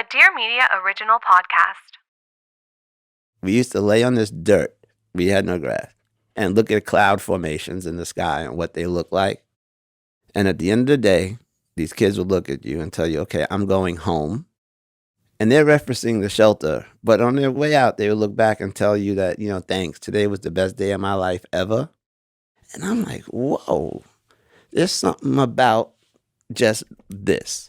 a Dear Media original podcast. We used to lay on this dirt, we had no grass, and look at cloud formations in the sky and what they look like. And at the end of the day, these kids would look at you and tell you, okay, I'm going home. And they're referencing the shelter. But on their way out, they would look back and tell you that, thanks, today was the best day of my life ever. And I'm like, whoa, there's something about just this.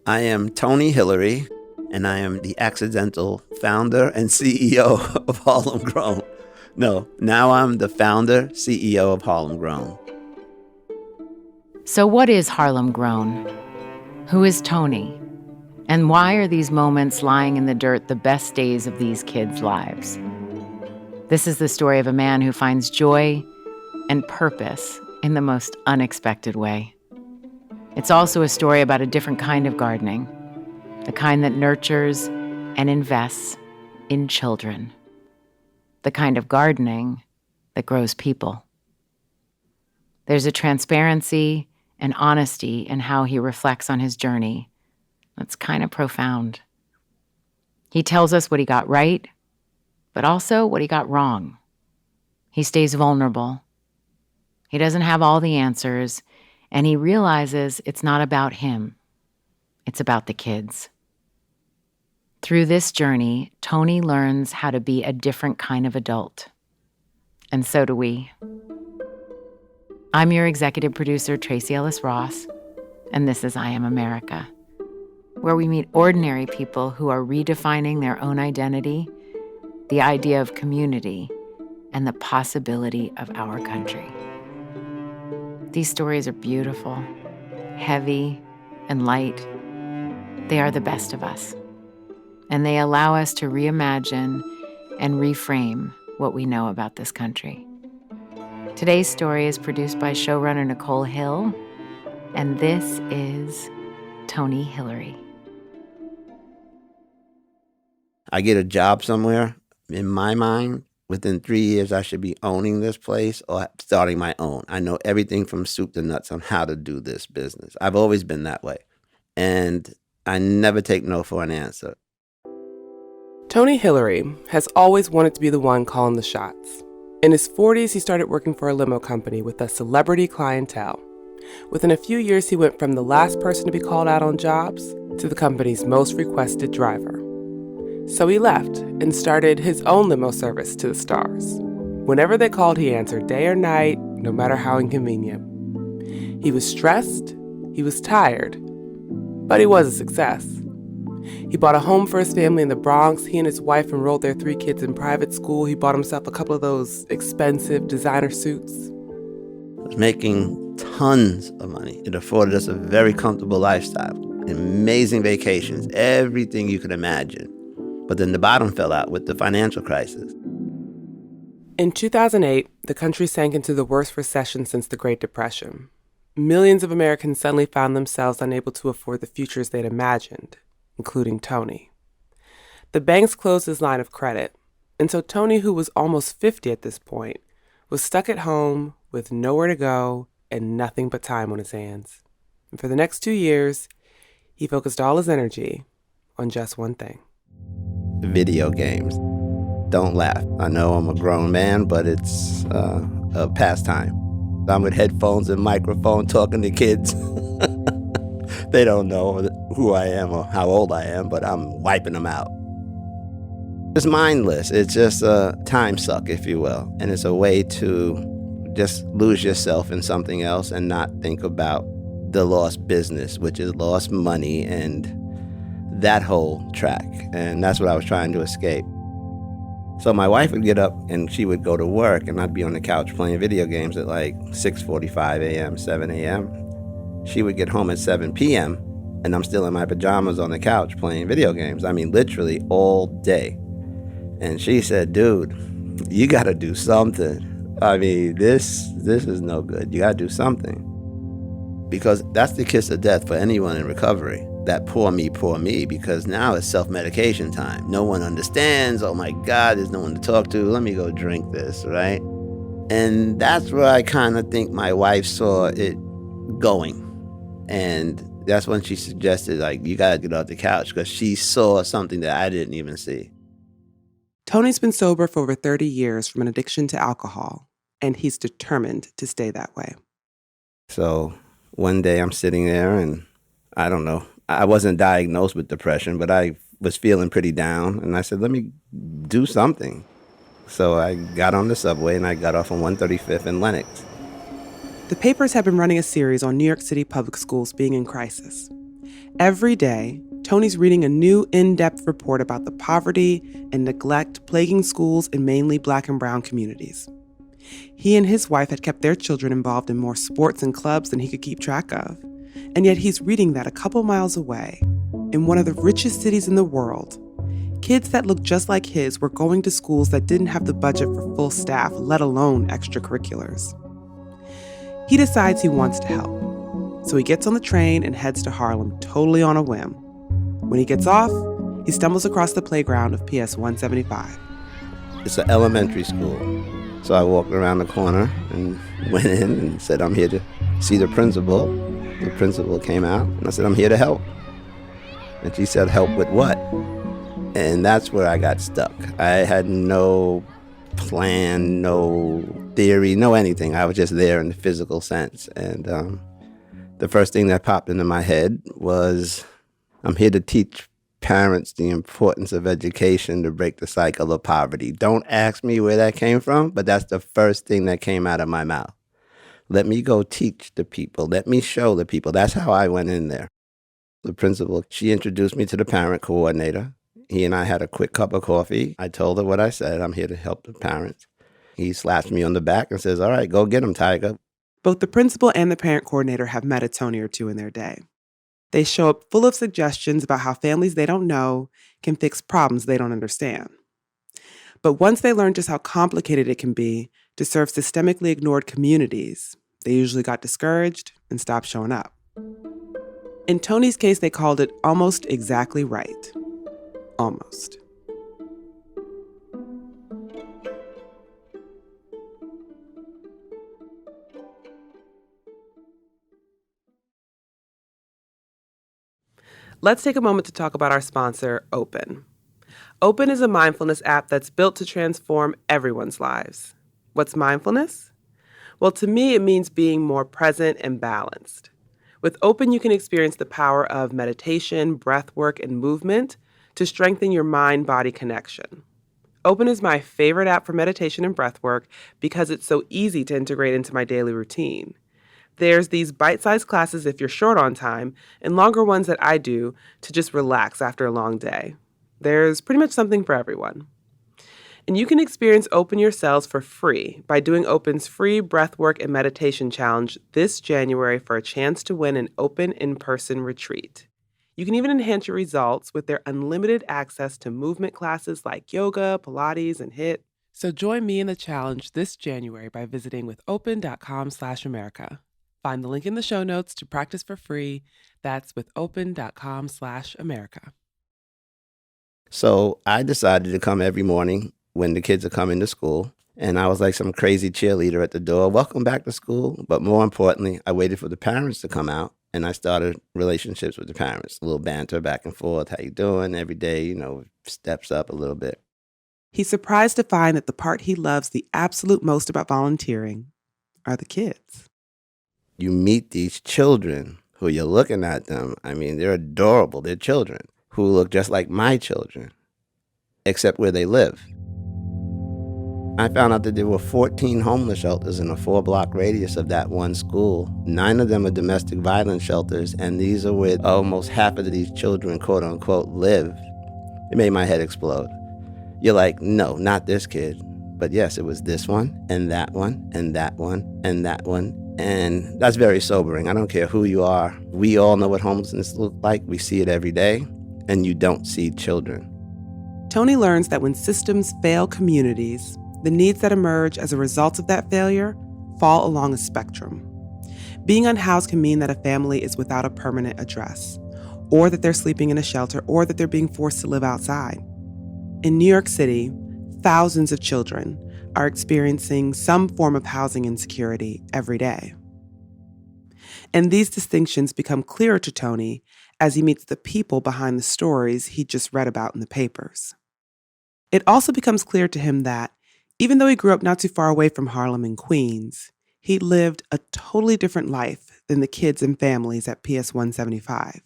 I am Tony Hillery, and I am the accidental founder and CEO of Harlem Grown. No, now I'm the founder, CEO of Harlem Grown. So what is Harlem Grown? Who is Tony? And why are these moments lying in the dirt the best days of these kids' lives? This is the story of a man who finds joy and purpose in the most unexpected way. It's also a story about a different kind of gardening, the kind that nurtures and invests in children, the kind of gardening that grows people. There's a transparency and honesty in how he reflects on his journey that's kind of profound. He tells us what he got right, but also what he got wrong. He stays vulnerable. He doesn't have all the answers, and he realizes it's not about him. It's about the kids. Through this journey, Tony learns how to be a different kind of adult. And so do we. I'm your executive producer, Tracy Ellis Ross, and this is I Am America, where we meet ordinary people who are redefining their own identity, the idea of community, and the possibility of our country. These stories are beautiful, heavy, and light. They are the best of us, and they allow us to reimagine and reframe what we know about this country. Today's story is produced by showrunner Nicole Hill, and this is Tony Hillery. I get a job somewhere, in my mind, within 3 years, I should be owning this place or starting my own. I know everything from soup to nuts on how to do this business. I've always been that way. And I never take no for an answer. Tony Hillery has always wanted to be the one calling the shots. In his 40s, he started working for a limo company with a celebrity clientele. Within a few years, he went from the last person to be called out on jobs to the company's most requested driver. So he left and started his own limo service to the stars. Whenever they called, he answered day or night, no matter how inconvenient. He was stressed, he was tired, but he was a success. He bought a home for his family in the Bronx. He and his wife enrolled their 3 kids in private school. He bought himself a couple of those expensive designer suits. I was making tons of money. It afforded us a very comfortable lifestyle, amazing vacations, everything you could imagine. But then the bottom fell out with the financial crisis. In 2008, the country sank into the worst recession since the Great Depression. Millions of Americans suddenly found themselves unable to afford the futures they'd imagined, including Tony. The banks closed his line of credit, and so Tony, who was almost 50 at this point, was stuck at home with nowhere to go and nothing but time on his hands. And for the next 2 years, he focused all his energy on just one thing. Video games. Don't laugh. I know I'm a grown man, but it's a pastime. I'm with headphones and microphone talking to kids. They don't know who I am or how old I am, but I'm wiping them out. It's mindless. It's just a time suck, if you will. And it's a way to just lose yourself in something else and not think about the lost business, which is lost money and that whole track. And that's what I was trying to escape. So my wife would get up and she would go to work and I'd be on the couch playing video games at like 6:45 a.m., 7 a.m. She would get home at 7 p.m. and I'm still in my pajamas on the couch playing video games. I mean, literally all day. And she said, dude, you got to do something. I mean, this is no good. You got to do something. Because that's the kiss of death for anyone in recovery. That poor me, because now it's self-medication time. No one understands. Oh my God, there's no one to talk to. Let me go drink this, right? And that's where I kind of think my wife saw it going. And That's when she suggested, like, you gotta get off the couch, because she saw something that I didn't even see. Tony's been sober for over 30 years from an addiction to alcohol, and he's determined to stay that way. So one day I'm sitting there and I don't know, I wasn't diagnosed with depression, but I was feeling pretty down. And I said, let me do something. So I got on the subway and I got off on 135th in Lenox. The papers have been running a series on New York City public schools being in crisis. Every day, Tony's reading a new in-depth report about the poverty and neglect plaguing schools in mainly Black and brown communities. He and his wife had kept their children involved in more sports and clubs than he could keep track of. And yet he's reading that a couple miles away, in one of the richest cities in the world, kids that looked just like his were going to schools that didn't have the budget for full staff, let alone extracurriculars. He decides he wants to help. So he gets on the train and heads to Harlem, totally on a whim. When he gets off, he stumbles across the playground of PS 175. It's an elementary school. So I walked around the corner and went in and said, I'm here to see the principal. The principal came out and I said, I'm here to help. And she said, help with what? And that's where I got stuck. I had no plan, no theory, no anything. I was just there in the physical sense. And the first thing that popped into my head was, I'm here to teach parents the importance of education to break the cycle of poverty. Don't ask me where that came from, but that's the first thing that came out of my mouth. Let me go teach the people. Let me show the people. That's how I went in there. The principal, she introduced me to the parent coordinator. He and I had a quick cup of coffee. I told her what I said. I'm here to help the parents. He slaps me on the back and says, all right, go get them, Tiger. Both the principal and the parent coordinator have met a Tony or two in their day. They show up full of suggestions about how families they don't know can fix problems they don't understand. But once they learn just how complicated it can be to serve systemically ignored communities, they usually got discouraged and stopped showing up. In Tony's case, they called it almost exactly right. Almost. Let's take a moment to talk about our sponsor, Open. Open is a mindfulness app that's built to transform everyone's lives. What's mindfulness? Well, to me, it means being more present and balanced. With Open, you can experience the power of meditation, breath work, and movement to strengthen your mind-body connection. Open is my favorite app for meditation and breath work because it's so easy to integrate into my daily routine. There's these bite-sized classes if you're short on time, and longer ones that I do to just relax after a long day. There's pretty much something for everyone. And you can experience Open yourselves for free by doing Open's free breathwork and meditation challenge this January for a chance to win an Open in-person retreat. You can even enhance your results with their unlimited access to movement classes like yoga, Pilates, and HIIT. So join me in the challenge this January by visiting withopen.com/America. Find the link in the show notes to practice for free. That's withopen.com/America. So I decided to come every morning when the kids are coming to school. And I was like some crazy cheerleader at the door. Welcome back to school. But more importantly, I waited for the parents to come out. And I started relationships with the parents. A little banter back and forth. How you doing? Every day, steps up a little bit. He's surprised to find that the part he loves the absolute most about volunteering are the kids. You meet these children who you're looking at them. I mean, they're adorable. They're children who look just like my children, except where they live. I found out that there were 14 homeless shelters in a 4-block radius of that one school. 9 of them are domestic violence shelters, and these are where almost half of these children, quote unquote, live. It made my head explode. You're like, no, not this kid. But yes, it was this one, and that one, and that one, and that one. And that's very sobering. I don't care who you are. We all know what homelessness looks like. We see it every day, and you don't see children. Tony learns that when systems fail communities, the needs that emerge as a result of that failure fall along a spectrum. Being unhoused can mean that a family is without a permanent address, or that they're sleeping in a shelter, or that they're being forced to live outside. In New York City, thousands of children are experiencing some form of housing insecurity every day. And these distinctions become clearer to Tony as he meets the people behind the stories he just read about in the papers. It also becomes clear to him that, even though he grew up not too far away from Harlem and Queens, he lived a totally different life than the kids and families at PS 175.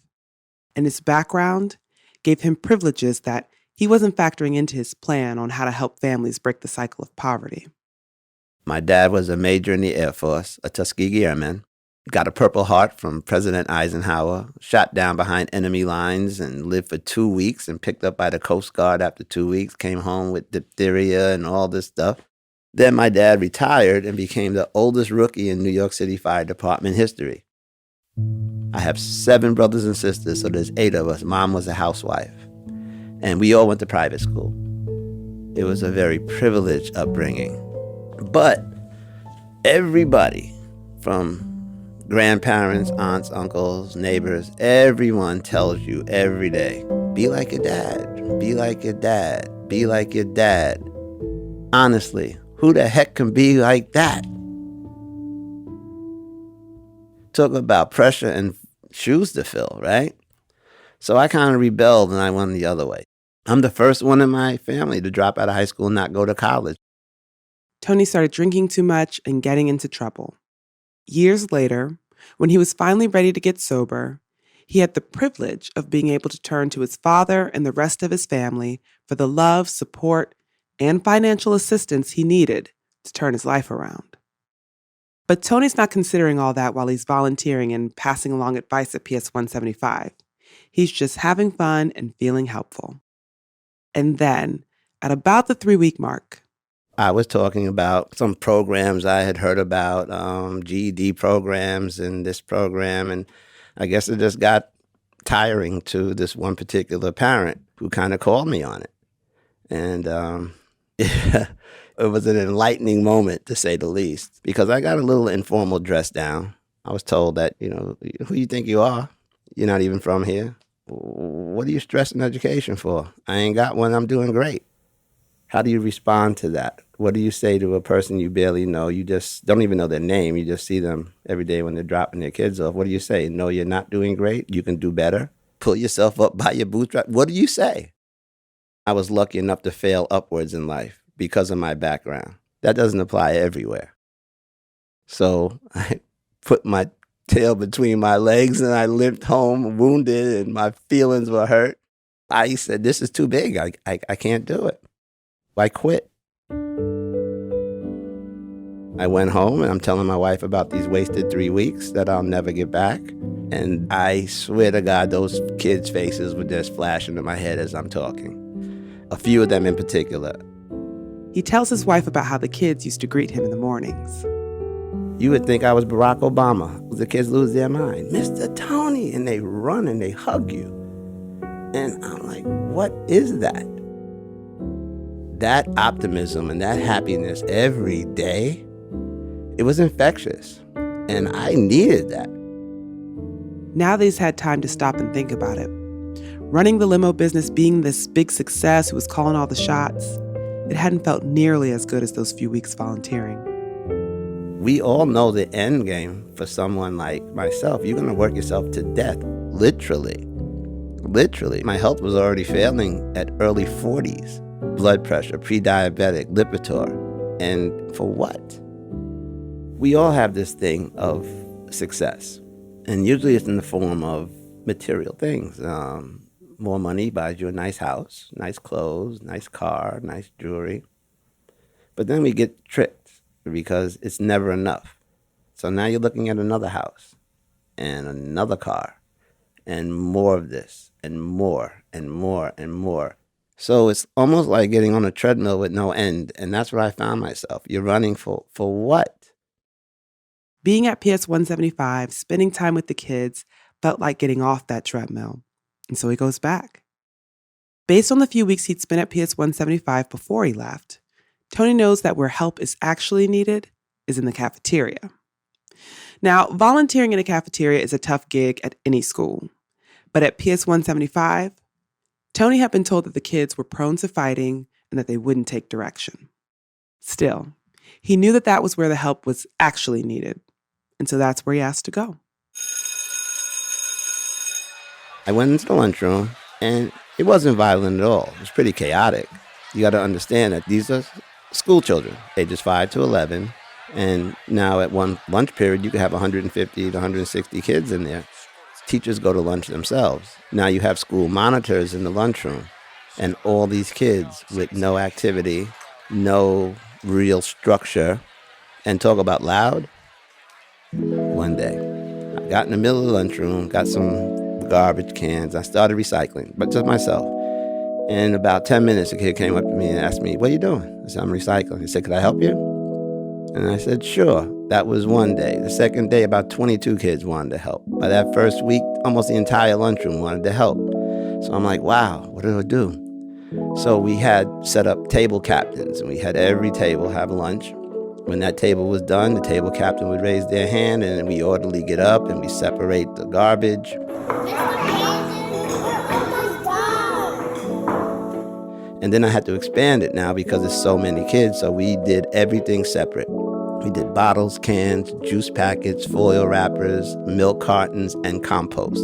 And his background gave him privileges that he wasn't factoring into his plan on how to help families break the cycle of poverty. My dad was a major in the Air Force, a Tuskegee Airman. Got a Purple Heart from President Eisenhower, shot down behind enemy lines and lived for 2 weeks and picked up by the Coast Guard after 2 weeks, came home with diphtheria and all this stuff. Then my dad retired and became the oldest rookie in New York City Fire Department history. I have 7 brothers and sisters, so there's 8 of us. Mom was a housewife. And we all went to private school. It was a very privileged upbringing. But everybody from grandparents, aunts, uncles, neighbors, everyone tells you every day, be like your dad, be like your dad, be like your dad. Honestly, who the heck can be like that? Talk about pressure and shoes to fill, right? So I kind of rebelled and I went the other way. I'm the first one in my family to drop out of high school and not go to college. Tony started drinking too much and getting into trouble. Years later, when he was finally ready to get sober, he had the privilege of being able to turn to his father and the rest of his family for the love, support, and financial assistance he needed to turn his life around. But Tony's not considering all that while he's volunteering and passing along advice at PS 175. He's just having fun and feeling helpful. And then, at about the 3-week mark, I was talking about some programs I had heard about, GED programs and this program, and I guess it just got tiring to this one particular parent who kind of called me on it. And it was an enlightening moment, to say the least, because I got a little informal dress down. I was told that, who you think you are? You're not even from here. What are you stressing education for? I ain't got one. I'm doing great. How do you respond to that? What do you say to a person you barely know? You just don't even know their name. You just see them every day when they're dropping their kids off. What do you say? No, you're not doing great. You can do better. Pull yourself up by your bootstrap. What do you say? I was lucky enough to fail upwards in life because of my background. That doesn't apply everywhere. So I put my tail between my legs and I limped home wounded and my feelings were hurt. I said, this is too big. I can't do it. I quit. I went home and I'm telling my wife about these wasted 3 weeks that I'll never get back. And I swear to God, those kids' faces were just flashing in my head as I'm talking. A few of them in particular. He tells his wife about how the kids used to greet him in the mornings. You would think I was Barack Obama. The kids lose their mind. Mr. Tony, and they run and they hug you. And I'm like, what is that? That optimism and that happiness every day, it was infectious. And I needed that. Now that he's had time to stop and think about it, running the limo business, being this big success who was calling all the shots, it hadn't felt nearly as good as those few weeks volunteering. We all know the end game for someone like myself. You're going to work yourself to death, literally. Literally. My health was already failing at early 40s. Blood pressure, pre-diabetic, Lipitor. And for what? We all have this thing of success. And usually it's in the form of material things. More money buys you a nice house, nice clothes, nice car, nice jewelry. But then we get tricked because it's never enough. So now you're looking at another house and another car and more of this and more and more and more. So it's almost like getting on a treadmill with no end. And that's where I found myself. You're running for what? Being at PS 175, spending time with the kids, felt like getting off that treadmill. And so he goes back. Based on the few weeks he'd spent at PS 175 before he left, Tony knows that where help is actually needed is in the cafeteria. Now, volunteering in a cafeteria is a tough gig at any school. But at PS 175, Tony had been told that the kids were prone to fighting and that they wouldn't take direction. Still, he knew that that was where the help was actually needed. And so that's where he asked to go. I went into the lunchroom, and it wasn't violent at all. It was pretty chaotic. You got to understand that these are school children, ages 5 to 11. And now at one lunch period, you could have 150 to 160 kids in there. Teachers go to lunch themselves. Now you have school monitors in the lunchroom. And all these kids with no activity, no real structure, and talk about loud. One day, I got in the middle of the lunchroom, got some garbage cans. I started recycling, but just myself. In about 10 minutes, a kid came up to me and asked me, "What are you doing?" I said, "I'm recycling." He said, "Could I help you?" And I said, "Sure." That was one day. The second day, about 22 kids wanted to help. By that first week, almost the entire lunchroom wanted to help. So I'm like, wow, what do I do? So we had set up table captains, and we had every table have lunch. When that table was done, the table captain would raise their hand, and then we orderly get up and we separate the garbage. And then I had to expand it now because there's so many kids, so we did everything separate. We did bottles, cans, juice packets, foil wrappers, milk cartons, and compost.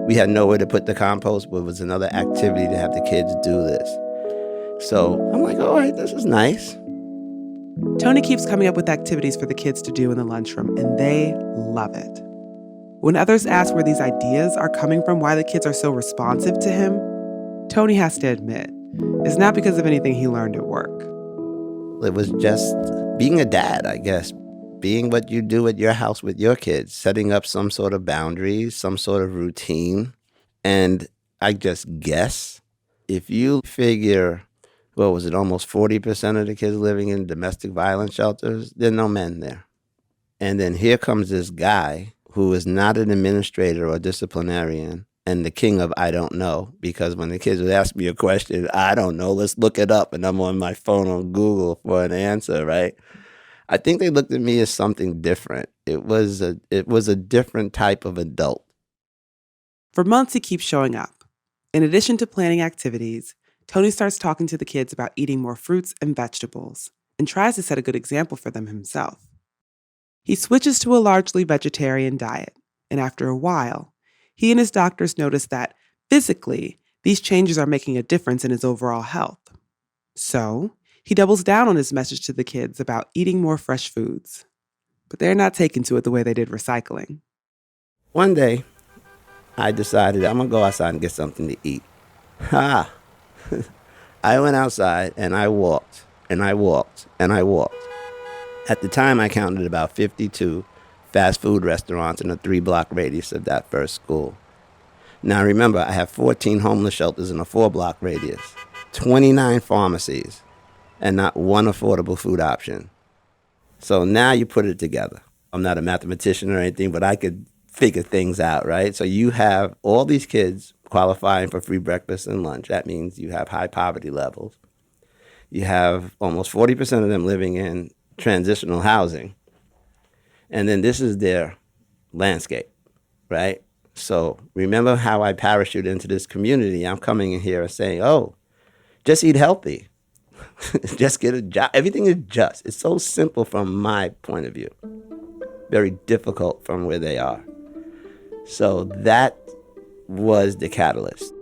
We had nowhere to put the compost, but it was another activity to have the kids do this. So I'm like, all right, this is nice. Tony keeps coming up with activities for the kids to do in the lunchroom, and they love it. When others ask where these ideas are coming from, why the kids are so responsive to him, Tony has to admit, it's not because of anything he learned at work. It was just being a dad, I guess. Being what you do at your house with your kids, setting up some sort of boundaries, some sort of routine. And I just guess if you figure, what was it, almost 40% of the kids living in domestic violence shelters, there are no men there. And then here comes this guy who is not an administrator or disciplinarian and the king of I don't know, because when the kids would ask me a question, I don't know, let's look it up. And I'm on my phone on Google for an answer, right? I think they looked at me as something different. It was a different type of adult. For months, he keeps showing up. In addition to planning activities, Tony starts talking to the kids about eating more fruits and vegetables and tries to set a good example for them himself. He switches to a largely vegetarian diet, and after a while, he and his doctors notice that, physically, these changes are making a difference in his overall health. So, he doubles down on his message to the kids about eating more fresh foods. But they're not taken to it the way they did recycling. One day, I decided I'm going to go outside and get something to eat. Ha! I went outside and I walked, and I walked, and I walked. At the time, I counted about 52 fast food restaurants in a 3-block radius of that first school. Now remember, I have 14 homeless shelters in a 4-block radius, 29 pharmacies, and not one affordable food option. So now you put it together. I'm not a mathematician or anything, but I could figure things out, right? So you have all these kids qualifying for free breakfast and lunch. That means you have high poverty levels. You have almost 40% of them living in transitional housing. And then this is their landscape, right? So remember how I parachuted into this community. I'm coming in here and saying, oh, just eat healthy. Just get a job. Everything is just. It's so simple from my point of view. Very difficult from where they are. So that was the catalyst.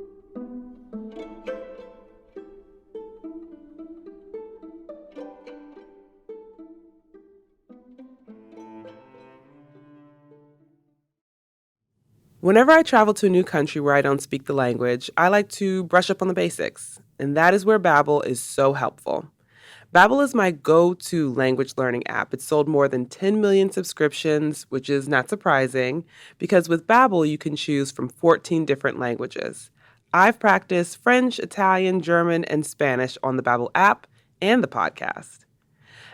Whenever I travel to a new country where I don't speak the language, I like to brush up on the basics. And that is where Babbel is so helpful. Babbel is my go-to language learning app. It's sold more than 10 million subscriptions, which is not surprising, because with Babbel, you can choose from 14 different languages. I've practiced French, Italian, German, and Spanish on the Babbel app and the podcast.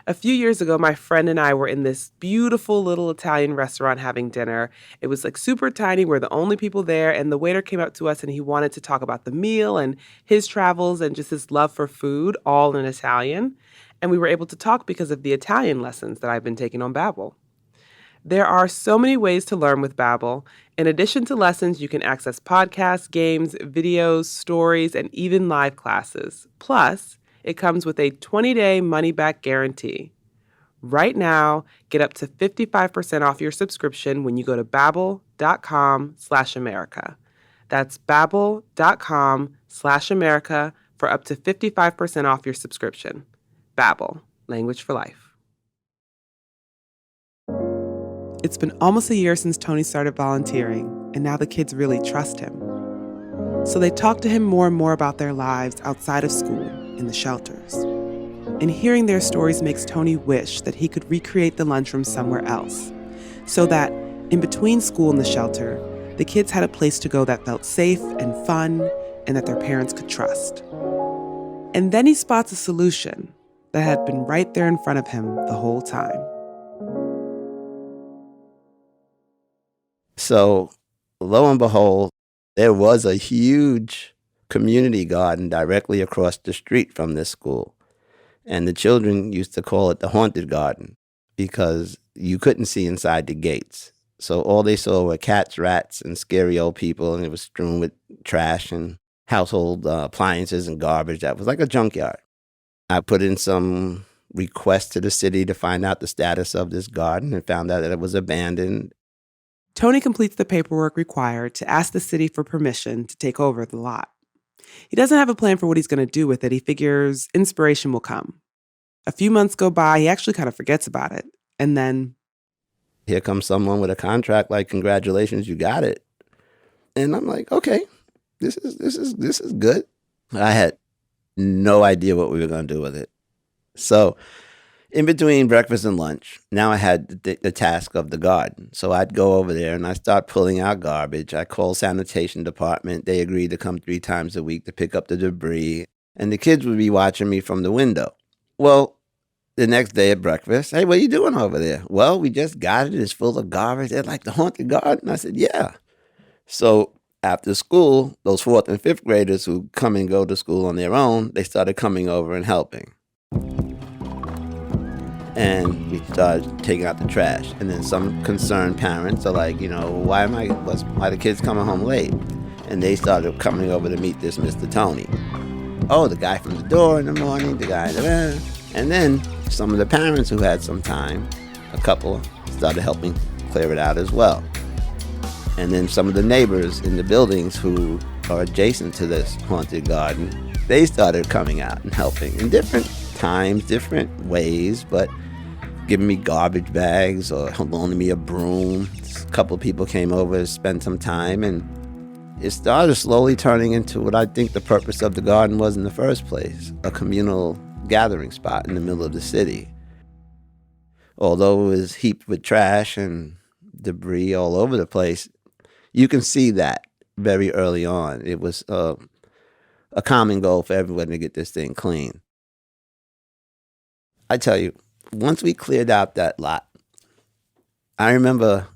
A few years ago, my friend and I were in this beautiful little Italian restaurant having dinner. It was like super tiny. We're the only people there. And the waiter came up to us and he wanted to talk about the meal and his travels and just his love for food, all in Italian. And we were able to talk because of the Italian lessons that I've been taking on Babbel. There are so many ways to learn with Babbel. In addition to lessons, you can access podcasts, games, videos, stories, and even live classes. Plus, it comes with a 20-day money-back guarantee. Right now, get up to 55% off your subscription when you go to babbel.com/America. That's babbel.com/America for up to 55% off your subscription. Babbel, language for life. It's been almost a year since Tony started volunteering, and now the kids really trust him. So they talk to him more and more about their lives outside of school, in the shelters. And hearing their stories makes Tony wish that he could recreate the lunchroom somewhere else, so that in between school and the shelter, the kids had a place to go that felt safe and fun and that their parents could trust. And then he spots a solution that had been right there in front of him the whole time. So, lo and behold, there was a huge community garden directly across the street from this school. And the children used to call it the haunted garden because you couldn't see inside the gates. So all they saw were cats, rats, and scary old people, and it was strewn with trash and household appliances and garbage. That was like a junkyard. I put in some requests to the city to find out the status of this garden and found out that it was abandoned. Tony completes the paperwork required to ask the city for permission to take over the lot. He doesn't have a plan for what he's going to do with it. He figures inspiration will come. A few months go by, he actually kind of forgets about it. And then here comes someone with a contract like, congratulations, you got it. And I'm like, okay, this is good. I had no idea what we were going to do with it. So in between breakfast and lunch, now I had the task of the garden. So I'd go over there and I start pulling out garbage. I call sanitation department. They agreed to come 3 times a week to pick up the debris. And the kids would be watching me from the window. Well, the next day at breakfast, hey, what are you doing over there? Well, we just got it. It's full of garbage. They're like the haunted garden. I said, yeah. So after school, those 4th and 5th graders who come and go to school on their own, they started coming over and helping. And we started taking out the trash. And then some concerned parents are like, why the kids coming home late? And they started coming over to meet this Mr. Tony. Oh, the guy from the door in the morning, the guy in the van. And then some of the parents who had some time, a couple, started helping clear it out as well. And then some of the neighbors in the buildings who are adjacent to this haunted garden, they started coming out and helping in different times, different ways, but giving me garbage bags or loaning me a broom. A couple of people came over to spend some time, and it started slowly turning into what I think the purpose of the garden was in the first place, a communal gathering spot in the middle of the city. Although it was heaped with trash and debris all over the place, you can see that very early on. It was a common goal for everyone to get this thing clean. I tell you, once we cleared out that lot, I remember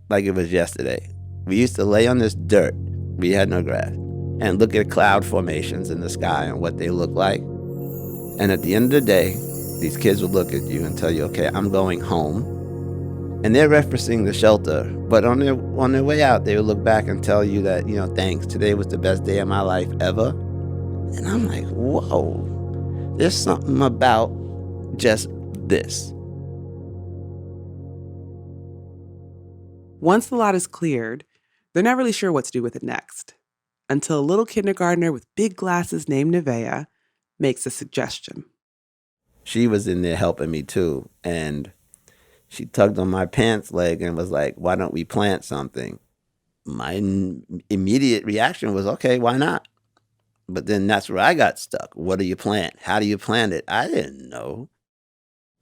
like it was yesterday. We used to lay on this dirt, we had no grass, and look at cloud formations in the sky and what they look like. And at the end of the day, these kids would look at you and tell you, okay, I'm going home. And they're referencing the shelter, but on their way out, they would look back and tell you that, thanks, today was the best day of my life ever. And I'm like, whoa, there's something about just this. Once the lot is cleared, they're not really sure what to do with it next, until a little kindergartner with big glasses named Nevaeh makes a suggestion. She was in there helping me too, and she tugged on my pants leg and was like, why don't we plant something? My immediate reaction was, okay, why not? But then that's where I got stuck. What do you plant? How do you plant it? I didn't know.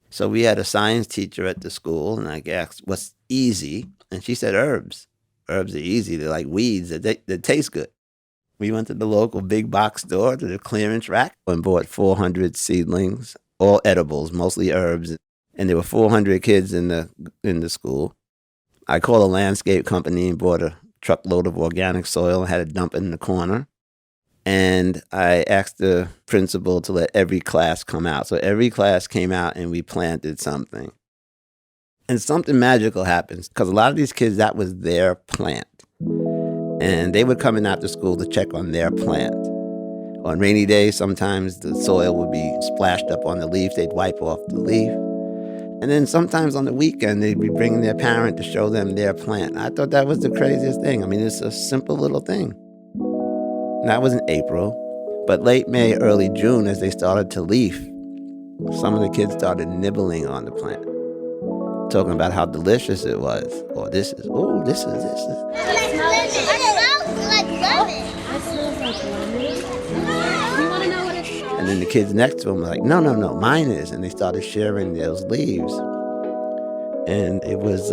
So we had a science teacher at the school, and I asked, what's easy? And she said, herbs. Herbs are easy. They're like weeds that taste good. We went to the local big box store, to the clearance rack, and bought 400 seedlings, all edibles, mostly herbs. And there were 400 kids in the school. I called a landscape company and bought a truckload of organic soil and had it dump it in the corner. And I asked the principal to let every class come out. So every class came out and we planted something. And something magical happens because a lot of these kids, that was their plant. And they would come in after school to check on their plant. On rainy days, sometimes the soil would be splashed up on the leaf. They'd wipe off the leaf. And then sometimes on the weekend, they'd be bringing their parent to show them their plant. I thought that was the craziest thing. I mean, it's a simple little thing. And that was in April. But late May, early June, as they started to leaf, some of the kids started nibbling on the plant, talking about how delicious it was. This is. And then the kids next to them were like, no, mine is. And they started sharing those leaves. And it was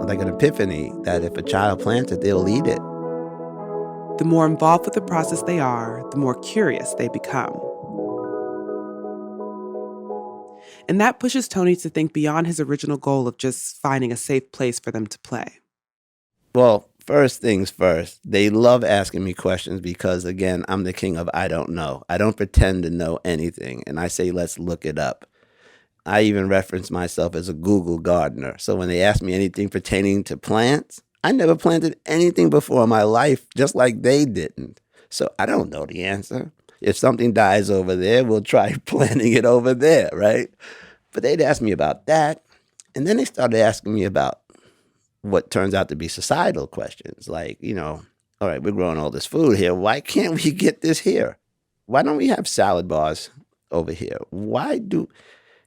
like an epiphany that if a child plants it, they'll eat it. The more involved with the process they are, the more curious they become. And that pushes Tony to think beyond his original goal of just finding a safe place for them to play. Well, first things first, they love asking me questions because, again, I'm the king of I don't know. I don't pretend to know anything. And I say, let's look it up. I even reference myself as a Google gardener. So when they ask me anything pertaining to plants, I never planted anything before in my life, just like they didn't. So I don't know the answer. If something dies over there, we'll try planting it over there, right? But they'd ask me about that. And then they started asking me about what turns out to be societal questions. Like, all right, we're growing all this food here. Why can't we get this here? Why don't we have salad bars over here?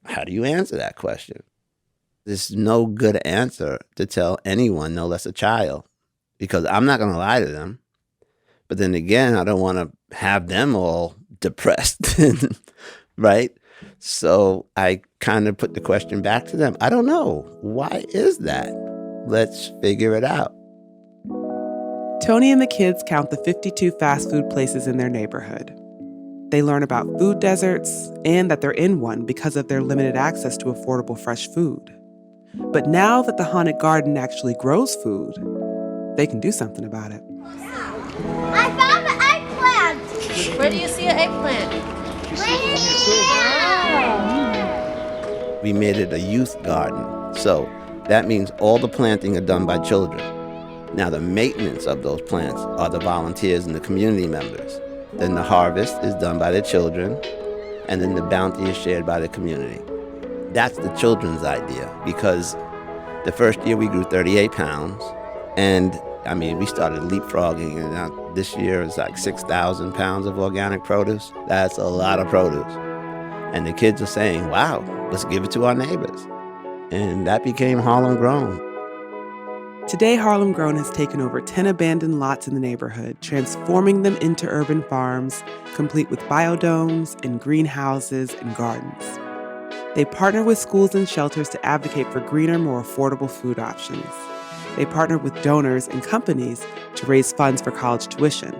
How do you answer that question? There's no good answer to tell anyone, no less a child, because I'm not going to lie to them. But then again, I don't want to have them all depressed, right? So I kind of put the question back to them. I don't know. Why is that? Let's figure it out. Tony and the kids count the 52 fast food places in their neighborhood. They learn about food deserts and that they're in one because of their limited access to affordable fresh food. But now that the haunted garden actually grows food, they can do something about it. I found an eggplant! Where do you see an eggplant? Right here! We made it a youth garden. So that means all the planting are done by children. Now the maintenance of those plants are the volunteers and the community members. Then the harvest is done by the children, and then the bounty is shared by the community. That's the children's idea, because the first year we grew 38 pounds, and we started leapfrogging, and now this year it's like 6,000 pounds of organic produce. That's a lot of produce. And the kids are saying, wow, let's give it to our neighbors. And that became Harlem Grown. Today, Harlem Grown has taken over 10 abandoned lots in the neighborhood, transforming them into urban farms, complete with biodomes and greenhouses and gardens. They partner with schools and shelters to advocate for greener, more affordable food options. They partner with donors and companies to raise funds for college tuition.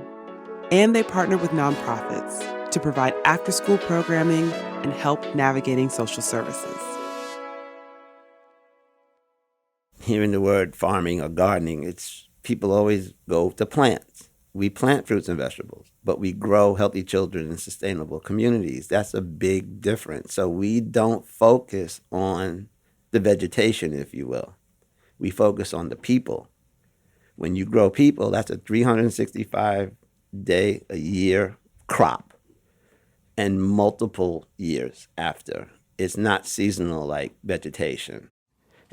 And they partner with nonprofits to provide after-school programming and help navigating social services. Hearing the word farming or gardening, people always go to plants. We plant fruits and vegetables, but we grow healthy children in sustainable communities. That's a big difference. So we don't focus on the vegetation, if you will. We focus on the people. When you grow people, that's a 365-day a year crop and multiple years after. It's not seasonal like vegetation.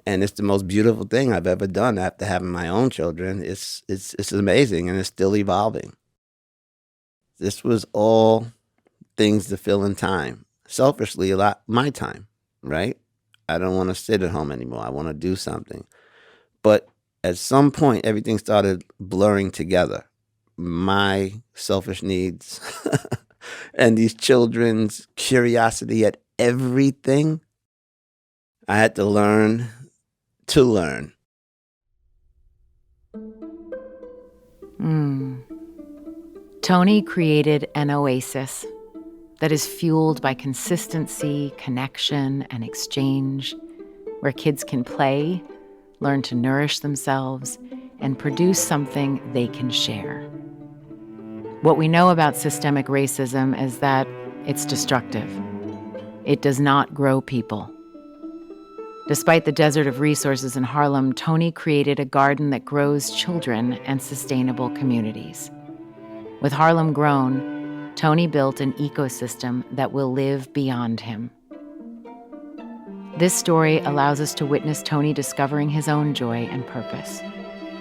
And it's the most beautiful thing I've ever done after having my own children. It's amazing, and it's still evolving. This was all things to fill in time. Selfishly, a lot my time, right? I don't want to sit at home anymore. I want to do something. But at some point, everything started blurring together. My selfish needs and these children's curiosity at everything. I had to learn to learn. Tony created an oasis that is fueled by consistency, connection, and exchange, where kids can play, learn to nourish themselves, and produce something they can share. What we know about systemic racism is that it's destructive. It does not grow people. Despite the desert of resources in Harlem, Tony created a garden that grows children and sustainable communities. With Harlem Grown, Tony built an ecosystem that will live beyond him. This story allows us to witness Tony discovering his own joy and purpose.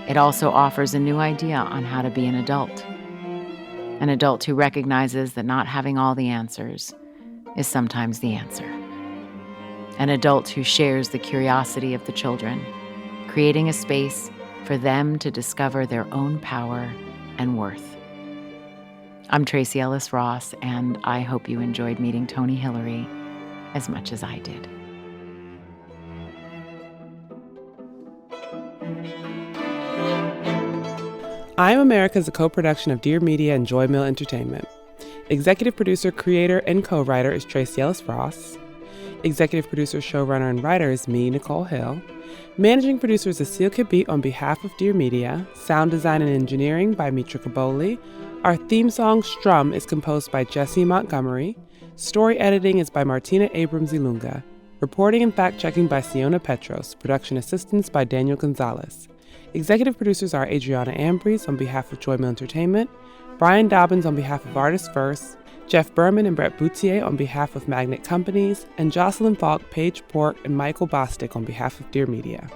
It also offers a new idea on how to be an adult. An adult who recognizes that not having all the answers is sometimes the answer. An adult who shares the curiosity of the children, creating a space for them to discover their own power and worth. I'm Tracy Ellis Ross, and I hope you enjoyed meeting Tony Hillery as much as I did. I Am America is a co-production of Dear Media and Joy Mill Entertainment. Executive producer, creator, and co-writer is Tracy Ellis Ross. Executive producer, showrunner, and writer is me, Nicole Hill. Managing producer is Asil Kabit on behalf of Dear Media. Sound design and engineering by Mitra Kaboli. Our theme song, Strum, is composed by Jesse Montgomery. Story editing is by Martina Abrams-Ilunga. Reporting and fact-checking by Siona Petros. Production assistance by Daniel Gonzalez. Executive producers are Adriana Ambrose on behalf of Joy Mill Entertainment, Brian Dobbins on behalf of Artists First, Jeff Berman and Brett Boutier on behalf of Magnet Companies, and Jocelyn Falk, Paige Pork, and Michael Bostic on behalf of Dear Media.